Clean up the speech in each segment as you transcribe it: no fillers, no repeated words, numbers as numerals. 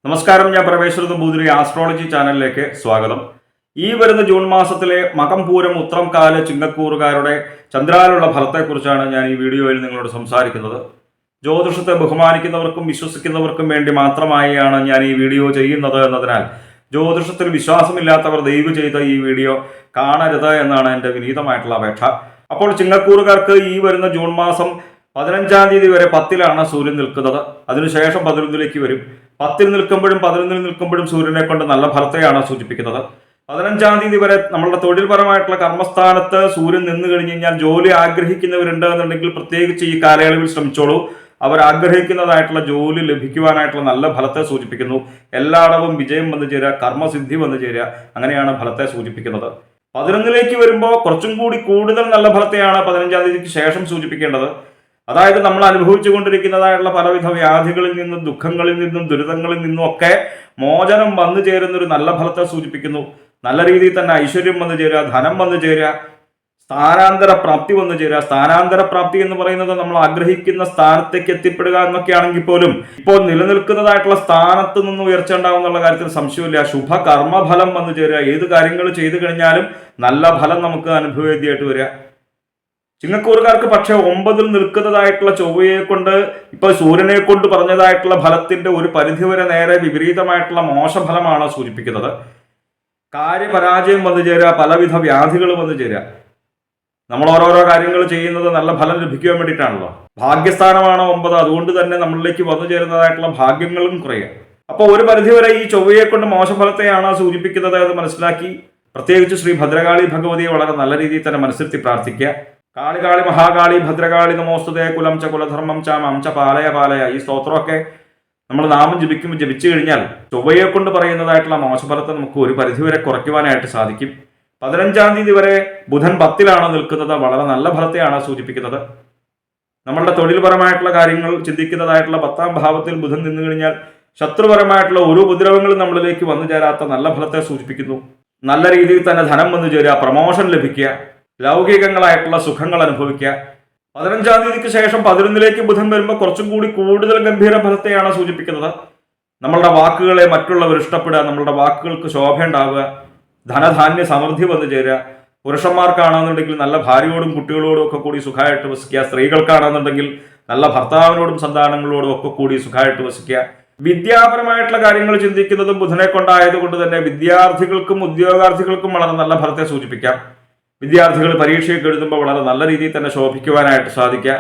നമസ്കാരം, ഞാൻ പരമേശ്വര നമ്പൂതിരി ആസ്ട്രോളജി ചാനലിലേക്ക് സ്വാഗതം. ഈ വരുന്ന ജൂൺ മാസത്തിലെ മകം പൂരം ഉത്രം കാല ചിങ്ങക്കൂറുകാരുടെ ചന്ദ്രാലുള്ള ഫലത്തെക്കുറിച്ചാണ് ഞാൻ ഈ വീഡിയോയിൽ നിങ്ങളോട് സംസാരിക്കുന്നത്. ജ്യോതിഷത്തെ ബഹുമാനിക്കുന്നവർക്കും വിശ്വസിക്കുന്നവർക്കും വേണ്ടി മാത്രമായാണ് ഞാൻ ഈ വീഡിയോ ചെയ്യുന്നത് എന്നതിനാൽ ജ്യോതിഷത്തിൽ വിശ്വാസമില്ലാത്തവർ ദയവ് ചെയ്ത് ഈ വീഡിയോ കാണരുത് എന്നാണ് എൻ്റെ വിനീതമായിട്ടുള്ള അപേക്ഷ. അപ്പോൾ ചിങ്ങക്കൂറുകാർക്ക് ഈ വരുന്ന ജൂൺ മാസം 15-ാം തീയതി വരെ 10-ലാണ് സൂര്യൻ നിൽക്കുന്നത്. അതിനുശേഷം 11-ലേക്ക് വരും. 10-ൽ നിൽക്കുമ്പോഴും 11-ൽ നിൽക്കുമ്പോഴും സൂര്യനെ കൊണ്ട് നല്ല ഫലത്തെയാണ് സൂചിപ്പിക്കുന്നത്. 15-ാം തീയതി വരെ നമ്മളുടെ തൊഴിൽപരമായിട്ടുള്ള കർമ്മസ്ഥാനത്ത് സൂര്യൻ നിന്ന് കഴിഞ്ഞ് കഴിഞ്ഞാൽ ജോലി ആഗ്രഹിക്കുന്നവരുണ്ട് എന്നുണ്ടെങ്കിൽ പ്രത്യേകിച്ച് ഈ കാലയളവിൽ ശ്രമിച്ചോളൂ. അവർ ആഗ്രഹിക്കുന്നതായിട്ടുള്ള ജോലി ലഭിക്കുവാനായിട്ടുള്ള നല്ല ഫലത്തെ സൂചിപ്പിക്കുന്നു. എല്ലായിടവും വിജയം വന്നു ചേരുക, കർമ്മസിദ്ധി വന്നു ചേരുക, അങ്ങനെയാണ് ഫലത്തെ സൂചിപ്പിക്കുന്നത്. 11-ലേക്ക് വരുമ്പോൾ കുറച്ചും കൂടി കൂടുതൽ നല്ല ഫലത്തെയാണ് 15-ാം തീയതിക്ക് ശേഷം സൂചിപ്പിക്കേണ്ടത്. അതായത് നമ്മൾ അനുഭവിച്ചു കൊണ്ടിരിക്കുന്നതായിട്ടുള്ള പലവിധ വ്യാധികളിൽ നിന്നും ദുഃഖങ്ങളിൽ നിന്നും ദുരിതങ്ങളിൽ നിന്നും ഒക്കെ മോചനം വന്നു ചേരുന്ന ഒരു നല്ല ഫലത്തെ സൂചിപ്പിക്കുന്നു. നല്ല രീതിയിൽ തന്നെ ഐശ്വര്യം വന്നു ചേരുക, ധനം വന്നു ചേരുക, സ്ഥാനാന്തര പ്രാപ്തി വന്നു ചേരുക. സ്ഥാനാന്തര പ്രാപ്തി എന്ന് പറയുന്നത് നമ്മൾ ആഗ്രഹിക്കുന്ന സ്ഥാനത്തേക്ക് എത്തിപ്പെടുക എന്നൊക്കെയാണെങ്കിൽ പോലും ഇപ്പോൾ നിലനിൽക്കുന്നതായിട്ടുള്ള സ്ഥാനത്ത് നിന്ന് ഉയർച്ച ഉണ്ടാവുന്നുള്ള കാര്യത്തിൽ സംശയമില്ല. ശുഭ കർമ്മഫലം വന്നു ചേരുക. ഏത് കാര്യങ്ങൾ ചെയ്തു കഴിഞ്ഞാലും നല്ല ഫലം നമുക്ക് അനുഭവവേദ്യമായിട്ട് വരിക. ചിങ്ങക്കൂറുകാർക്ക് പക്ഷെ 9-ൽ നിൽക്കുന്നതായിട്ടുള്ള ചൊവ്വയെ കൊണ്ട് ഇപ്പൊ സൂര്യനെ കൊണ്ട് പറഞ്ഞതായിട്ടുള്ള ഫലത്തിന്റെ ഒരു പരിധിവരെ നേരെ വിപരീതമായിട്ടുള്ള മോശഫലമാണ് സൂചിപ്പിക്കുന്നത്. കാര്യപരാജയം വന്നു ചേരുക, പലവിധ വ്യാധികൾ വന്നു ചേരുക. നമ്മൾ ഓരോരോ കാര്യങ്ങൾ ചെയ്യുന്നത് നല്ല ഫലം ലഭിക്കുവാൻ വേണ്ടിയിട്ടാണല്ലോ. ഭാഗ്യസ്ഥാനമാണ് 9, അതുകൊണ്ട് തന്നെ നമ്മളിലേക്ക് വന്നു ചേരുന്നതായിട്ടുള്ള ഭാഗ്യങ്ങളും കുറയുക. അപ്പോൾ ഒരു പരിധിവരെ ഈ ചൊവ്വയെ കൊണ്ട് മോശഫലത്തെയാണ് സൂചിപ്പിക്കുന്നത് എന്ന് മനസ്സിലാക്കി പ്രത്യേകിച്ച് ശ്രീ ഭദ്രകാളി ഭഗവതിയെ വളരെ നല്ല രീതിയിൽ തന്നെ മനസ്സിരുത്തി പ്രാർത്ഥിക്കുക. കാളി കാളി മഹാകാളി ഭദ്രകാളി നമോസ്തുതേ കുലം ച കുലധർമ്മം ച മം ച പാലയ പാലയ. ഈ സ്തോത്രമൊക്കെ നമ്മൾ നാമം ജപിച്ചു കഴിഞ്ഞാൽ ചൊവ്വയെ കൊണ്ട് പറയുന്നതായിട്ടുള്ള മോശഫലത്തെ നമുക്ക് ഒരു പരിധിവരെ കുറയ്ക്കുവാനായിട്ട് സാധിക്കും. 15-ാം തീയതി വരെ ബുധൻ 10-ലാണ് നിൽക്കുന്നത്. വളരെ നല്ല ഫലത്തെയാണ് സൂചിപ്പിക്കുന്നത്. നമ്മളുടെ തൊഴിൽപരമായിട്ടുള്ള കാര്യങ്ങൾ ചിന്തിക്കുന്നതായിട്ടുള്ള 10-ാം ഭാവത്തിൽ ബുധൻ നിന്നു കഴിഞ്ഞാൽ ശത്രുപരമായിട്ടുള്ള ഒരു ഉപദ്രവങ്ങളും നമ്മളിലേക്ക് വന്നു ചേരാത്ത നല്ല ഫലത്തെ സൂചിപ്പിക്കുന്നു. നല്ല രീതിയിൽ തന്നെ ധനം വന്നു ചേരുക, പ്രമോഷൻ ലഭിക്കുക, ലൗകികങ്ങളായിട്ടുള്ള സുഖങ്ങൾ അനുഭവിക്കുക. 15-ാം തീയതിക്ക് ശേഷം 11-ലേക്ക് ബുധൻ വരുമ്പോൾ കുറച്ചും കൂടി കൂടുതൽ ഗംഭീര ഫലത്തെയാണ് സൂചിപ്പിക്കുന്നത്. നമ്മളുടെ വാക്കുകളെ മറ്റുള്ളവർ ഇഷ്ടപ്പെടുക, നമ്മളുടെ വാക്കുകൾക്ക് ശോഭയുണ്ടാവുക, ധനധാന്യ സമൃദ്ധി വന്നു ചേരുക. പുരുഷന്മാർക്കാണെന്നുണ്ടെങ്കിൽ നല്ല ഭാര്യയോടും കുട്ടികളോടും ഒക്കെ കൂടി സുഖമായിട്ട് വസിക്കുക. സ്ത്രീകൾക്കാണെന്നുണ്ടെങ്കിൽ നല്ല ഭർത്താവിനോടും സന്താനങ്ങളോടും ഒക്കെ കൂടി സുഖമായിട്ട് വസിക്കുക. വിദ്യാപരമായിട്ടുള്ള കാര്യങ്ങൾ ചിന്തിക്കുന്നതും ബുധനെ കൊണ്ടായതുകൊണ്ട് തന്നെ വിദ്യാർത്ഥികൾക്കും ഉദ്യോഗാർത്ഥികൾക്കും വളരെ നല്ല ഫലത്തെ സൂചിപ്പിക്കാം. വിദ്യാർത്ഥികൾ പരീക്ഷയൊക്കെ എഴുതുമ്പോൾ വളരെ നല്ല രീതിയിൽ തന്നെ ശോഭിക്കുവാനായിട്ട് സാധിക്കുക.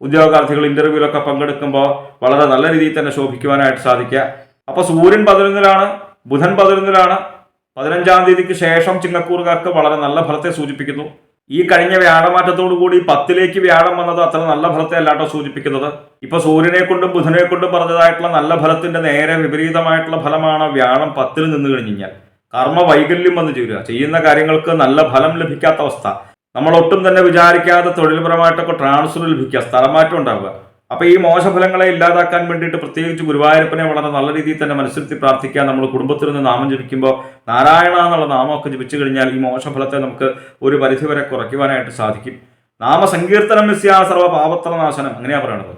ഉദ്യോഗാർത്ഥികൾ ഇന്റർവ്യൂവിലൊക്കെ പങ്കെടുക്കുമ്പോൾ വളരെ നല്ല രീതിയിൽ തന്നെ ശോഭിക്കുവാനായിട്ട് സാധിക്കുക. അപ്പോൾ സൂര്യൻ 11-ലാണ്, ബുധൻ 11-ലാണ്. 15-ാം തീയതിക്ക് ശേഷം ചിങ്ങക്കൂറുകാർക്ക് വളരെ നല്ല ഫലത്തെ സൂചിപ്പിക്കുന്നു. ഈ കഴിഞ്ഞ വ്യാഴമാറ്റത്തോടു കൂടി 10-ലേക്ക് വ്യാഴം വന്നത് അത്ര നല്ല ഫലത്തെ അല്ലാട്ടോ സൂചിപ്പിക്കുന്നത്. ഇപ്പൊ സൂര്യനെ കൊണ്ടും ബുധനെ കൊണ്ടും പറഞ്ഞതായിട്ടുള്ള നല്ല ഫലത്തിന്റെ നേരെ വിപരീതമായിട്ടുള്ള ഫലമാണ് വ്യാഴം 10-ൽ നിന്ന് കഴിഞ്ഞു കഴിഞ്ഞാൽ. കർമ്മ വൈകല്യം വന്നു ചേരുക, ചെയ്യുന്ന കാര്യങ്ങൾക്ക് നല്ല ഫലം ലഭിക്കാത്ത അവസ്ഥ, നമ്മൾ ഒട്ടും തന്നെ വിചാരിക്കാതെ തൊഴിൽപരമായിട്ടൊക്കെ ട്രാൻസ്ഫർ ലഭിക്കുക, സ്ഥലമാറ്റം ഉണ്ടാവുക. അപ്പൊ ഈ മോശഫലങ്ങളെ ഇല്ലാതാക്കാൻ വേണ്ടിയിട്ട് പ്രത്യേകിച്ച് ഗുരുവായൂരപ്പനെ വളരെ നല്ല രീതിയിൽ തന്നെ മനസ്സിരുത്തി പ്രാർത്ഥിക്കുക. നമ്മൾ കുടുംബത്തിൽ നിന്ന് നാമം ജപിക്കുമ്പോൾ നാരായണ എന്നുള്ള നാമമൊക്കെ ജപിച്ചു കഴിഞ്ഞാൽ ഈ മോശഫലത്തെ നമുക്ക് ഒരു പരിധിവരെ കുറയ്ക്കുവാനായിട്ട് സാധിക്കും. നാമസങ്കീർത്തനം യസ്യാ സർവ പാപത്രനാശനം, അങ്ങനെയാ പറയണത്.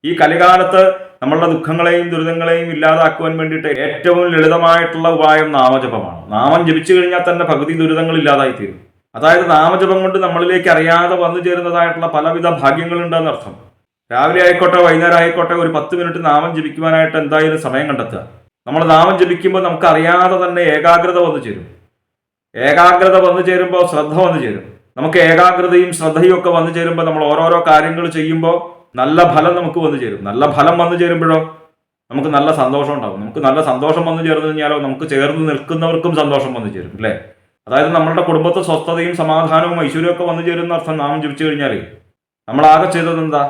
ഈ കലികാലത്ത് നമ്മളുടെ ദുഃഖങ്ങളെയും ദുരിതങ്ങളെയും ഇല്ലാതാക്കുവാൻ വേണ്ടിയിട്ട് ഏറ്റവും ലളിതമായിട്ടുള്ള ഉപായം നാമജപമാണ്. നാമം ജപിച്ചു കഴിഞ്ഞാൽ തന്നെ പകുതി ദുരിതങ്ങൾ ഇല്ലാതായി തീരും. അതായത് നാമജപം കൊണ്ട് നമ്മളിലേക്ക് അറിയാതെ വന്നു ചേരുന്നതായിട്ടുള്ള പലവിധ ഭാഗ്യങ്ങളുണ്ടെന്ന് അർത്ഥം. രാവിലെ ആയിക്കോട്ടെ വൈകുന്നേരം ആയിക്കോട്ടെ ഒരു 10 മിനിറ്റ് നാമം ജപിക്കുവാനായിട്ട് എന്തായാലും സമയം കണ്ടെത്തുക. നമ്മൾ നാമം ജപിക്കുമ്പോൾ നമുക്ക് അറിയാതെ തന്നെ ഏകാഗ്രത വന്നു ചേരും. ഏകാഗ്രത വന്നു ചേരുമ്പോൾ ശ്രദ്ധ വന്നു ചേരും. നമുക്ക് ഏകാഗ്രതയും ശ്രദ്ധയും ഒക്കെ വന്നു ചേരുമ്പോൾ നമ്മൾ ഓരോരോ കാര്യങ്ങൾ ചെയ്യുമ്പോൾ നല്ല ഫലം നമുക്ക് വന്നു ചേരും. നല്ല ഫലം വന്നു ചേരുമ്പോഴോ നമുക്ക് നല്ല സന്തോഷം ഉണ്ടാവും. നമുക്ക് നല്ല സന്തോഷം വന്നു ചേർന്ന് കഴിഞ്ഞാലോ നമുക്ക് ചേർന്ന് നിൽക്കുന്നവർക്കും സന്തോഷം വന്നു ചേരും, അല്ലേ? അതായത് നമ്മളുടെ കുടുംബത്തിൽ സ്വസ്ഥതയും സമാധാനവും ഐശ്വര്യവും ഒക്കെ വന്നു ചേരുന്ന അർത്ഥം നാമം ജപിച്ചു കഴിഞ്ഞാൽ. നമ്മളാകെ ചെയ്തത് എന്താ?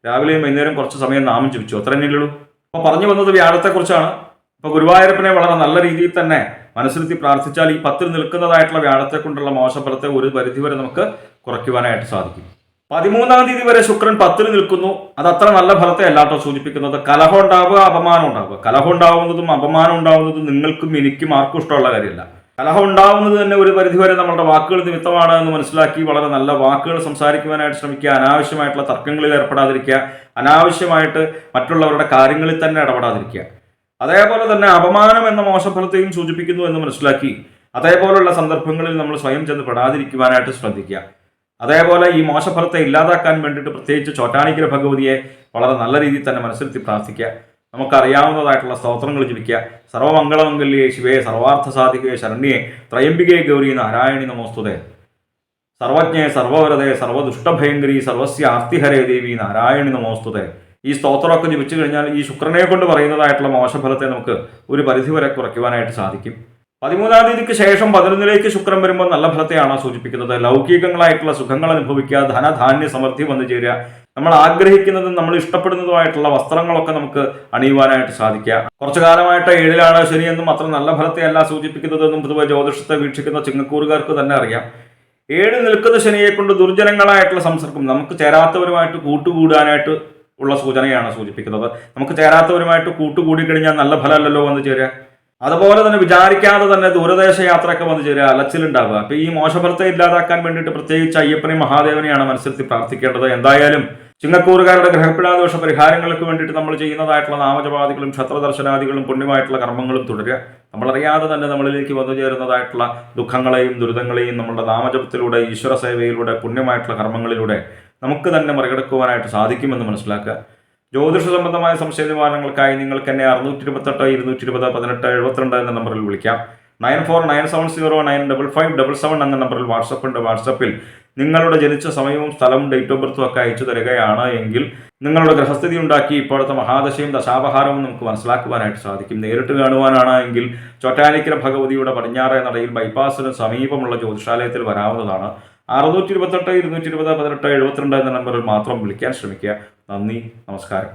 രാവിലെയും വൈകുന്നേരം കുറച്ച് സമയം നാമം ജപിച്ചു, അത്ര തന്നെയുള്ളൂ. അപ്പോൾ പറഞ്ഞു വന്നത് വ്യാഴത്തെക്കുറിച്ചാണ്. അപ്പോൾ ഗുരുവായൂരപ്പനെ വളരെ നല്ല രീതിയിൽ തന്നെ മനസ്സിരുത്തി പ്രാർത്ഥിച്ചാൽ ഈ 10-ൽ നിൽക്കുന്നതായിട്ടുള്ള വ്യാഴത്തെ കൊണ്ടുള്ള മോശഫലത്തെ ഒരു പരിധിവരെ നമുക്ക് കുറയ്ക്കുവാനായിട്ട് സാധിക്കും. 13-ാം തീയതി വരെ ശുക്രൻ 10-ൽ നിൽക്കുന്നു. അത് അത്ര നല്ല ഫലത്തെ അല്ലാട്ടോ സൂചിപ്പിക്കുന്നത്. കലഹം ഉണ്ടാവുക, അപമാനം ഉണ്ടാവുക. കലഹം ഉണ്ടാവുന്നതും അപമാനം ഉണ്ടാവുന്നതും നിങ്ങൾക്കും എനിക്കും ആർക്കും ഇഷ്ടമുള്ള കാര്യമല്ല. കലഹം ഉണ്ടാവുന്നത് തന്നെ ഒരു പരിധിവരെ നമ്മളുടെ വാക്കുകൾ നിമിത്തമാണ് എന്ന് മനസ്സിലാക്കി വളരെ നല്ല വാക്കുകൾ സംസാരിക്കുവാനായിട്ട് ശ്രമിക്കുക. അനാവശ്യമായിട്ടുള്ള തർക്കങ്ങളിൽ ഏർപ്പെടാതിരിക്കുക. അനാവശ്യമായിട്ട് മറ്റുള്ളവരുടെ കാര്യങ്ങളിൽ തന്നെ ഇടപെടാതിരിക്കുക. അതേപോലെ തന്നെ അപമാനം എന്ന മോശഫലത്തെയും സൂചിപ്പിക്കുന്നു എന്ന് മനസ്സിലാക്കി അതേപോലുള്ള സന്ദർഭങ്ങളിൽ നമ്മൾ സ്വയം ചെന്ന് പെടാതിരിക്കുവാനായിട്ട് ശ്രദ്ധിക്കുക. അതേപോലെ ഈ മോശഫലത്തെ ഇല്ലാതാക്കാൻ വേണ്ടിയിട്ട് പ്രത്യേകിച്ച് ചോറ്റാനിക്കര ഭഗവതിയെ വളരെ നല്ല രീതിയിൽ തന്നെ മനസ്സിലെത്തി പ്രാർത്ഥിക്കുക. നമുക്കറിയാവുന്നതായിട്ടുള്ള സ്തോത്രങ്ങൾ ജപിക്കുക. സർവമംഗളമംഗല്യേ ശിവേ സർവാർത്ഥ സാധികേ ശരണ്യേ ത്രയംബികേ ഗൗരി നാരായണി നമോസ്തുതേ സർവജ്ഞേ സർവവരതേ സർവദുഷ്ടഭയങ്കരി സർവസ്യ ആർത്തിഹരേ ദേവി നാരായണി നമോസ്തുതേ. ഈ സ്തോത്രമൊക്കെ ജപിച്ചു കഴിഞ്ഞാൽ ഈ ശുക്രനെ കൊണ്ട് പറയുന്നതായിട്ടുള്ള മോശഫലത്തെ നമുക്ക് ഒരു പരിധിവരെ കുറയ്ക്കുവാനായിട്ട് സാധിക്കും. 13-ാം തീയതിക്ക് ശേഷം 11-ലേക്ക് ശുക്രൻ വരുമ്പോൾ നല്ല ഫലത്തെയാണ് സൂചിപ്പിക്കുന്നത്. ലൗകികങ്ങളായിട്ടുള്ള സുഖങ്ങൾ അനുഭവിക്കുക, ധനധാന്യ സമൃദ്ധി വന്നു ചേരുക, നമ്മൾ ആഗ്രഹിക്കുന്നതും നമ്മൾ ഇഷ്ടപ്പെടുന്നതുമായിട്ടുള്ള വസ്ത്രങ്ങളൊക്കെ നമുക്ക് അണിയുവാനായിട്ട് സാധിക്കുക. കുറച്ചു കാലമായിട്ട് 7-ലാണ് ശനിയെന്നും അത്ര നല്ല ഫലത്തെയല്ല സൂചിപ്പിക്കുന്നതെന്നും പൊതുവെ ജ്യോതിഷത്തെ വീക്ഷിക്കുന്ന ചിങ്ങക്കൂറുകാർക്ക് തന്നെ അറിയാം. 7 നിൽക്കുന്ന ശനിയെ കൊണ്ട് ദുർജനങ്ങളായിട്ടുള്ള സംസർഗം, നമുക്ക് ചേരാത്തവരുമായിട്ട് കൂട്ടുകൂടാനായിട്ട് ഉള്ള സൂചനയാണ് സൂചിപ്പിക്കുന്നത്. നമുക്ക് ചേരാത്തവരുമായിട്ട് കൂട്ടുകൂടി കഴിഞ്ഞാൽ നല്ല ഫലമല്ലല്ലോ വന്നു ചേരുക. അതുപോലെ തന്നെ വിചാരിക്കാതെ തന്നെ ദൂരദേശ യാത്രയൊക്കെ വന്നു ചേരുക, അലച്ചിലുണ്ടാവുക. അപ്പൊ ഈ മോശഫലത്തെ ഇല്ലാതാക്കാൻ വേണ്ടിയിട്ട് പ്രത്യേകിച്ച് അയ്യപ്പനെയും മഹാദേവനെയാണ് മനസ്സിലെത്തി പ്രാർത്ഥിക്കേണ്ടത്. എന്തായാലും ചിങ്ങക്കൂറുകാരുടെ ഗ്രഹപ്പിടാദോഷ പരിഹാരങ്ങൾക്ക് വേണ്ടിയിട്ട് നമ്മൾ ചെയ്യുന്നതായിട്ടുള്ള നാമജപാദികളും ക്ഷത്രദർശനാദികളും പുണ്യമായിട്ടുള്ള കർമ്മങ്ങളും തുടരുക. നമ്മളറിയാതെ തന്നെ നമ്മളിലേക്ക് വന്നു ചേരുന്നതായിട്ടുള്ള ദുഃഖങ്ങളെയും ദുരിതങ്ങളെയും നമ്മളുടെ നാമജപത്തിലൂടെ, ഈശ്വര സേവയിലൂടെ, പുണ്യമായിട്ടുള്ള കർമ്മങ്ങളിലൂടെ നമുക്ക് തന്നെ മറികടക്കുവാനായിട്ട് സാധിക്കുമെന്ന് മനസ്സിലാക്കുക. ജ്യോതിഷ സംബന്ധമായ സംശയ നിവാരണങ്ങൾക്കായി നിങ്ങൾക്ക് എന്നെ 628 220 18 72 എന്ന നമ്പറിൽ വിളിക്കാം. 9497095577 എന്ന നമ്പറിൽ വാട്സപ്പ് ഉണ്ട്. വാട്സപ്പിൽ നിങ്ങളുടെ ജനിച്ച സമയവും സ്ഥലവും ഡേറ്റ് ഓഫ് ബർത്തും ഒക്കെ അയച്ചു തരികയാണ് എങ്കിൽ നിങ്ങളുടെ ഗ്രഹസ്ഥിതി ഉണ്ടാക്കി ഇപ്പോഴത്തെ മഹാദശയും ദശാപഹാരവും നമുക്ക് മനസ്സിലാക്കുവാനായിട്ട് സാധിക്കും. നേരിട്ട് കാണുവാനാണ് എങ്കിൽ ചോറ്റാനിക്കര ഭഗവതിയുടെ പടിഞ്ഞാറേ നടയിൽ ബൈപ്പാസിന് സമീപമുള്ള ജ്യോതിഷാലയത്തിൽ വരാവുന്നതാണ്. 628 220 18 72 എന്ന നമ്പറിൽ മാത്രം വിളിക്കാൻ ശ്രമിക്കുക. നന്ദി, നമസ്കാരം.